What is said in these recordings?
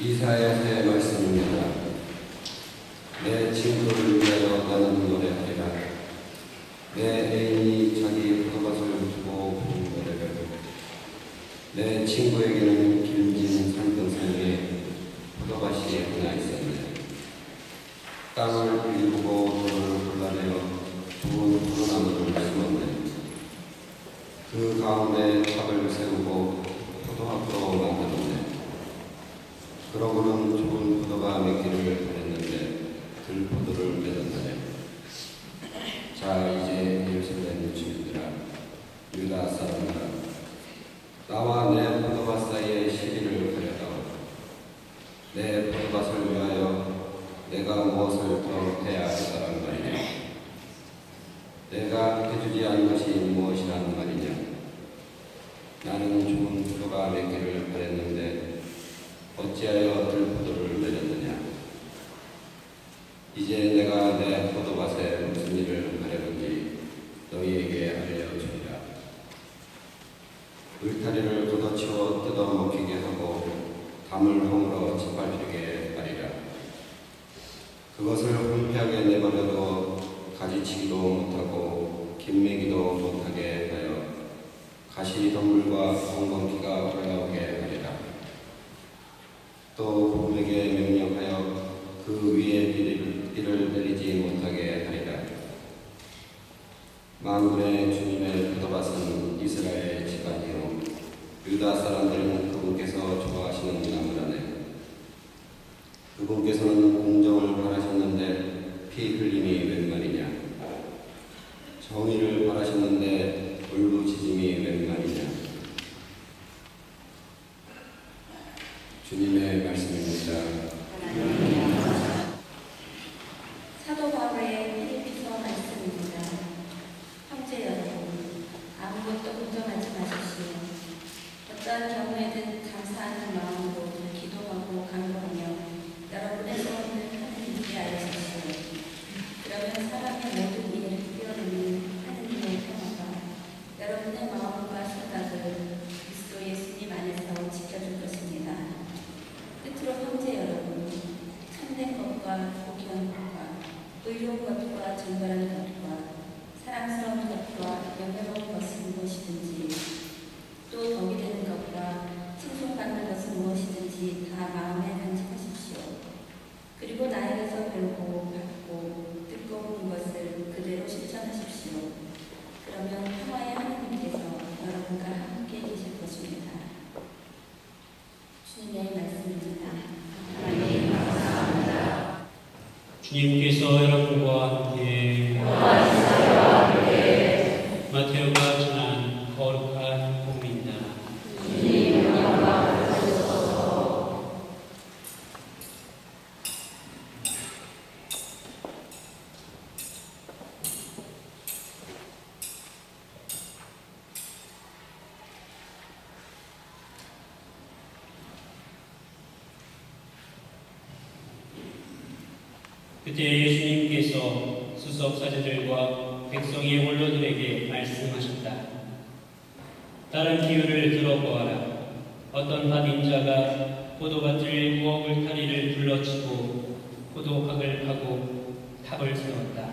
이사야서의 말씀입니다. 내 친구를 위하여 나는 노래하리라. 내 애인이 자기 포도밭을 주고 부른 노래를. 내 친구에게는 길진 산등산에 포도밭이 하나 있었네. 땅을 일구고 돌을 골라내어 좋은 포도나무를 심었네. 그 가운데 탑을 세우고 포도학도 만들었네. 그러고는 좋은 포도가 맺기를 바랬는데 들포도를 맺었다네. 자, 이제 예루살렘 주민들아, 유다 사람들아, 나와 내 포도밭 사이에 시비를 가려다오. 내 포도밭을 위하여 내가 무엇을 더 해야 하겠다는 말이냐? 내가 해주지 않은 것이 무엇이라는 말이냐? 나는 좋은 포도가 맺기를 바랬는데 어찌하여 들포도를 맺었느냐? 이제 내가 내 포도밭에 무슨 일을 하려는지 너희에게 알려주리라. 울타리를 걷어치워 뜯어먹히게 하고 담을 허물어 짓밟히게 하리라. 그것을 황폐하게 내버려도 가지치기도 못하고 김매기도 못하게 하여 가시덤불과 엉겅퀴가 올라오게 하리라. 또 곰에게 명령하여 그 위에 비를 내리지 못하게 하리라. 만군의 주님의 포도밭은 이스라엘 집안이요 유다 사람들은 그분께서 좋아하시는 나무라네. 그분께서는 공정을 바라셨는데 피 흘림이 웬 말이냐? 정의를 바라셨는데 울부짖음이 웬 말이냐? 주님의 말씀입니다. 사도 바울의 필리피서 말씀입니다. 형제 여러분, 아무것도 걱정하지 마십시오. 어떠한 경우에든 감사하는 마음으로 기도하고 간구하며 여러분의 소원을 하느님께 알리십시오. 그러면 사람의 모든 일을 뛰어넘는 하느님의 평화가 여러분의 마음과 생각을 그리스도 예수님 안에서 지켜줄 것입니다. 끝으로 형제 여러분, 참된 것과 복이한 것과 의로운 것과 정결한 것과 사랑스러운 것과 영예로운 것은 무엇이든지 또 덕이 되는 것과 칭송받는 것은 무엇이든지 다 마음에 간직하십시오. 그리고 나에게서 배우고 받고 듣고 본 것을 그대로 실천하십시오. 그러면 평화의 하나님께서 여러분과 함께 계실 것입니다. 주님의 말씀입니다. 하나님 감사합니다. 주님께서 여러분과 함께 마테오가 전한 거룩한 복음입니다. 주님 영광 받으소서. 그때 예수님께서 수석사제들과 백성의 원로들에게 말씀하셨다. 다른 비유를 들어보아라. 어떤 밭인자가 포도밭을 구워 울타리를 둘러치고 포도학을 파고 탑을 세웠다.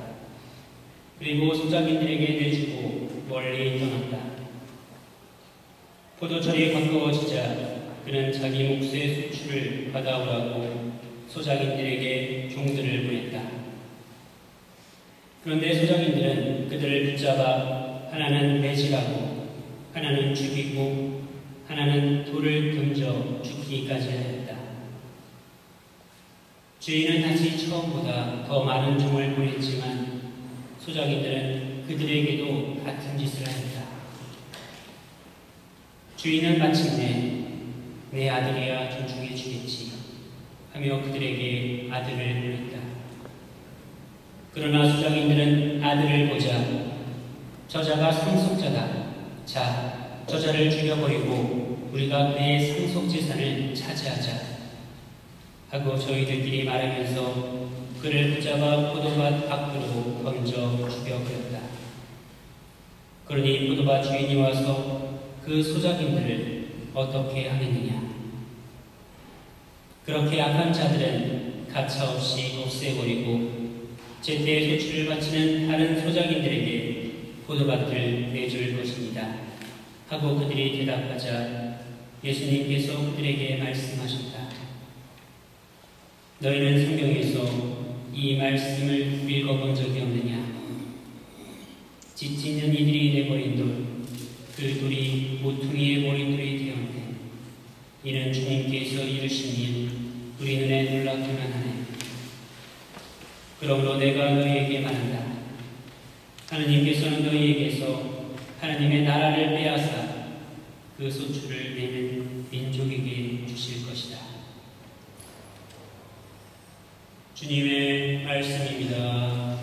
그리고 소작인들에게 내주고 멀리 떠났다. 포도철이 가까워지자 그는 자기 몫의 수출을 받아오라고 소작인들에게 종들을 보냈다. 그런데 소작인들은 그들을 붙잡아 하나는 매질하고 하나는 죽이고 하나는 돌을 던져 죽기까지 하였다. 주인은 다시 처음보다 더 많은 종을 보냈지만 소작인들은 그들에게도 같은 짓을 하였다. 주인은 마침내 내 아들이야 존중해 주겠지 하며 그들에게 아들을 보냈다. 그러나 소작인들은 아들을 보자 저자가 상속자다. 자, 저자를 죽여버리고 우리가 그의 상속재산을 차지하자 하고 저희들끼리 말하면서 그를 붙잡아 포도밭 밖으로 던져 죽여버렸다. 그러니 포도밭 주인이 와서 그 소작인들을 어떻게 하겠느냐? 그렇게 악한 자들은 가차없이 없애버리고 제때에 소출을 바치는 다른 소작인들에게 포도밭을 내줄 것입니다. 하고 그들이 대답하자 예수님께서 그들에게 말씀하셨다. 너희는 성경에서 이 말씀을 읽어본 적이 없느냐? 짓짓는 이들이 내버린 돌, 그 돌이 모퉁이의 머릿돌이 되었네. 이는 주님께서 이루신 일, 우리 눈에 놀랍기만 하네. 그러므로 내가 너희에게 말한다. 하느님께서는 너희에게서 하나님의 나라를 빼앗아 그 소출을 내는 민족에게 주실 것이다. 주님의 말씀입니다.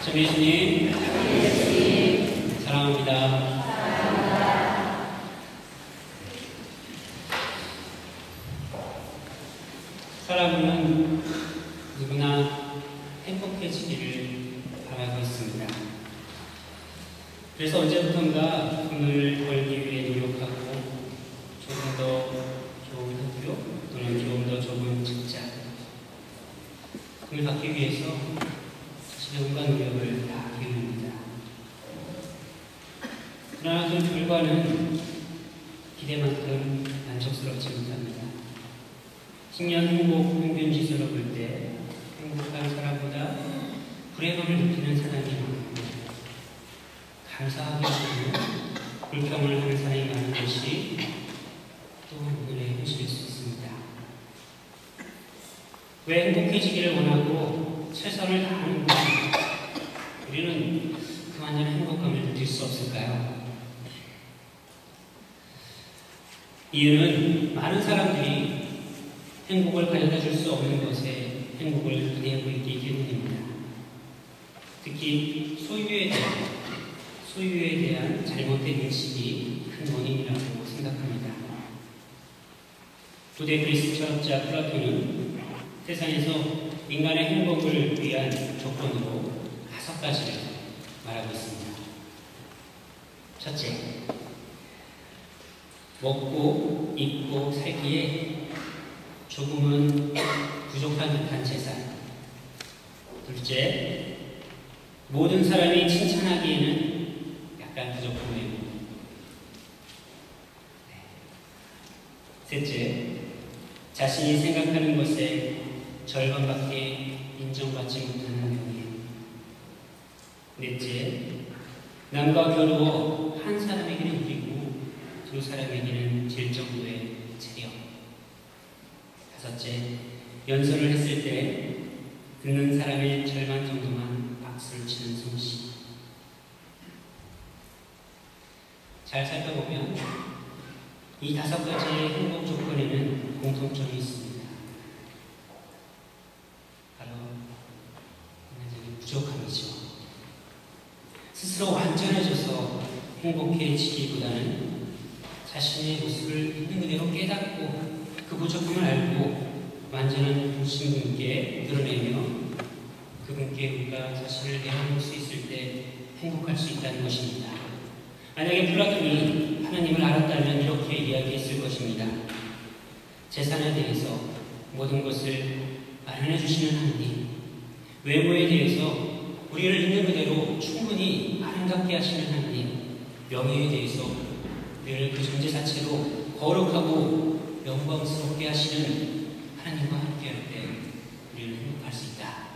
참 예수님, 사랑합니다. 사람은 누구나 행복해지기를 바라고 있습니다. 그래서 언제부턴가 돈을 벌기 위해 노력하고 조금 더 좋은 학교 또는 조금 더 좋은 직장을 갖기 위해서 자신의 온갖 노력을 다 기울입니다. 그러나 그 결과는 기대만큼 만족스럽지 못합니다. 10년 행복 평균 지수로 볼 때 행복한 사람보다 불행함을 느끼는 사람이 많고 감사하게도 불평을 하는 사람이 많은 것이 또 오늘의 현실일 수 있습니다. 왜 행복해지기를 원하고 최선을 다하는 것 우리는 그만한 행복감을 느낄 수 없을까요? 이유는 많은 사람들이 행복을 가져다 줄 수 없는 것에 행복을 기대하고 있기 때문입니다. 특히 소유에 대한 잘못된 인식이 큰 원인이라고 생각합니다. 고대 그리스 철학자 플라톤은 세상에서 인간의 행복을 위한 조건으로 5가지를 말하고 있습니다. 첫째, 먹고 입고 살기에 조금은 부족한 듯한 재산. 둘째, 모든 사람이 칭찬하기에는 약간 부족한 외모. 셋째, 자신이 생각하는 것에 절반밖에 인정받지 못하는 명예. 넷째, 남과 겨루어 한 사람에게는 이기고 두 사람에게는 질 정도의 체력. 다섯째, 연설을 했을 때 듣는 사람의 절반 정도만 박수를 치는 솜씨. 잘 살펴보면 이 5가지의 행복 조건에는 공통점이 있습니다. 바로 인간적인 부족함이죠. 스스로 완전해져서 행복해지기보다는 자신의 모습을 있는 그대로 깨닫고 그 부족함을 알고 완전한 분신분께 드러내며 그분께 우리가 자신을 내어놓을 수 있을 때 행복할 수 있다는 것입니다. 만약에 플라톤이 하나님을 알았다면 이렇게 이야기했을 것입니다. 재산에 대해서 모든 것을 마련해 주시는 하나님, 외모에 대해서 우리를 있는 그대로 충분히 아름답게 하시는 하나님, 명예에 대해서 우리를 그 존재 자체로 거룩하고 영광스럽게 하시는 하나님과 함께할 때 우리는 행복할 수 있다.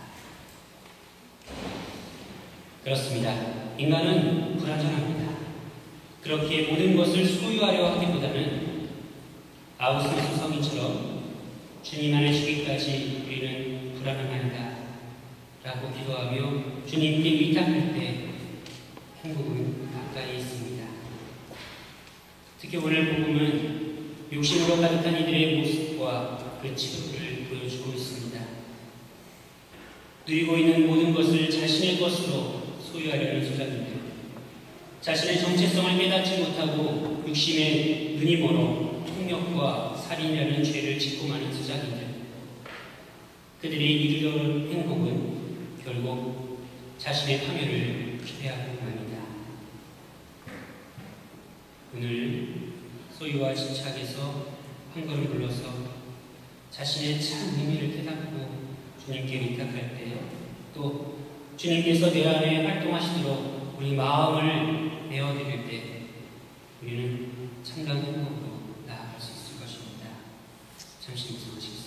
그렇습니다. 인간은 불완전합니다. 그렇게 모든 것을 소유하려 하기보다는 아우스부스 성인처럼 주님 안에 주기까지 우리는 불안함한다 라고 기도하며 주님께 위탁할 때 행복은 가까이 있습니다. 특히 오늘 복음은 욕심으로 가득한 이들의 모습과 그 치료를 보여주고 있습니다. 누리고 있는 모든 것을 자신의 것으로 소유하려는 소작인들, 자신의 정체성을 깨닫지 못하고 육심에 눈이 멀어 폭력과 살인이라는 죄를 짓고 마는 소작인들, 그들이 이루려는 행복은 결국 자신의 파멸을 기대하고 맙니다. 오늘 소유와 집착에서 한 걸음 불러서 자신의 참 의미를 깨닫고 주님께 의탁할 때, 또 주님께서 내 안에 활동하시도록 우리 마음을 내어드릴 때 우리는 참다운 행복으로 나아갈 수 있을 것입니다. 잠시 묵상하시겠습니다.